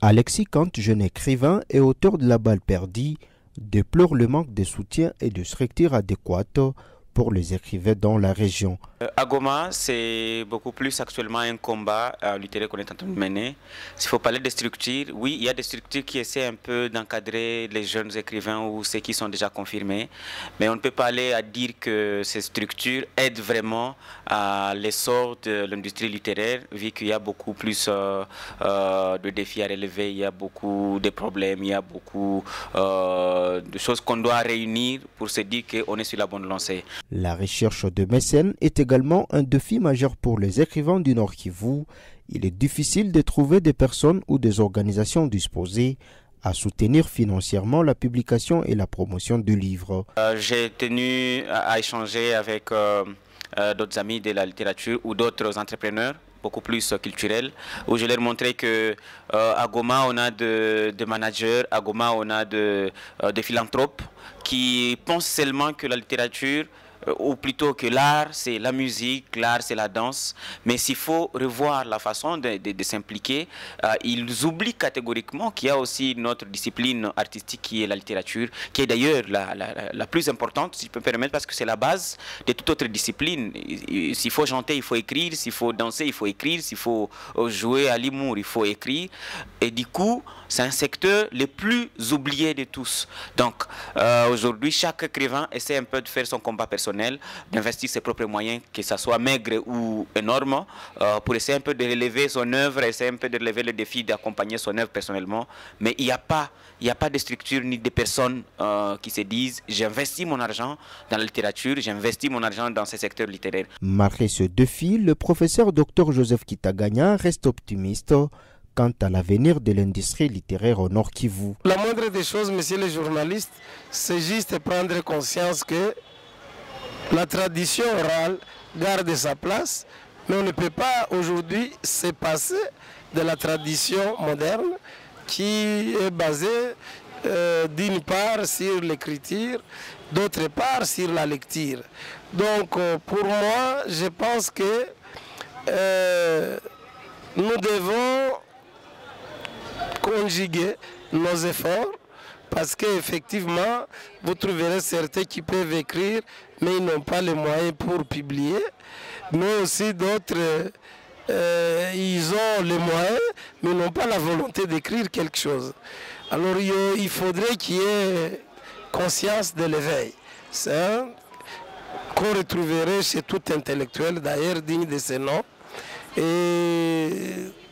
Alexis Kant, jeune écrivain et auteur de La Balle perdue, déplore le manque de soutien et de structures adéquates pour les écrivains dans la région. À Goma, c'est beaucoup plus actuellement un combat littéraire qu'on est en train de mener. S'il faut parler de structures, oui, il y a des structures qui essaient un peu d'encadrer les jeunes écrivains ou ceux qui sont déjà confirmés. Mais on ne peut pas aller à dire que ces structures aident vraiment à l'essor de l'industrie littéraire, vu qu'il y a beaucoup plus de défis à relever, il y a beaucoup de problèmes, il y a beaucoup de choses qu'on doit réunir pour se dire qu'on est sur la bonne lancée. La recherche de mécènes est également un défi majeur pour les écrivains du Nord Kivu. Il est difficile de trouver des personnes ou des organisations disposées à soutenir financièrement la publication et la promotion du livre. J'ai tenu à échanger avec d'autres amis de la littérature ou d'autres entrepreneurs beaucoup plus culturels, où je leur montrais que à Goma on a de managers, à Goma on a de philanthropes qui pensent seulement que la littérature ou plutôt que l'art, c'est la musique, l'art, c'est la danse. Mais s'il faut revoir la façon de s'impliquer, ils oublient catégoriquement qu'il y a aussi notre discipline artistique qui est la littérature, qui est d'ailleurs la plus importante, si je peux me permettre, parce que c'est la base de toute autre discipline. S'il faut chanter, il faut écrire. S'il faut danser, il faut écrire. S'il faut jouer à l'humour, il faut écrire. Et du coup, c'est un secteur le plus oublié de tous. Donc, aujourd'hui, chaque écrivain essaie un peu de faire son combat personnel, d'investir ses propres moyens, que ce soit maigre ou énorme, pour essayer un peu de relever son œuvre, essayer un peu de relever le défi d'accompagner son œuvre personnellement. Mais il n'y a pas de structure ni de personnes qui se disent « j'investis mon argent dans la littérature, j'investis mon argent dans ce secteur littéraire ». Malgré ce défi, le professeur Dr Joseph Kitaganya reste optimiste quant à l'avenir de l'industrie littéraire au Nord Kivu. La moindre des choses, messieurs les journalistes, c'est juste prendre conscience que la tradition orale garde sa place, mais on ne peut pas aujourd'hui se passer de la tradition moderne qui est basée d'une part sur l'écriture, d'autre part sur la lecture. Donc pour moi, je pense que nous devons conjuguer nos efforts, parce qu'effectivement, vous trouverez certains qui peuvent écrire, mais ils n'ont pas les moyens pour publier. Mais aussi d'autres, ils ont les moyens, mais ils n'ont pas la volonté d'écrire quelque chose. Alors il faudrait qu'il y ait conscience de l'éveil. C'est un qu'on retrouverait chez tout intellectuel, d'ailleurs digne de ce nom. Et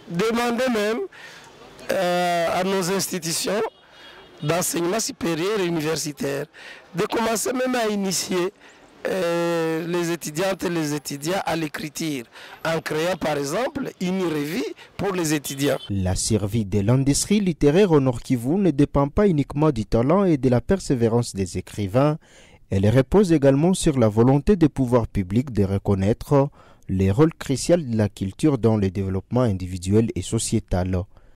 demander même à nos institutions d'enseignement supérieur et universitaire de commencer même à initier les étudiantes et les étudiants à l'écriture, en créant par exemple une revue pour les étudiants. La survie de l'industrie littéraire au Nord Kivu ne dépend pas uniquement du talent et de la persévérance des écrivains, elle repose également sur la volonté des pouvoirs publics de reconnaître les rôles cruciaux de la culture dans le développement individuel et sociétal.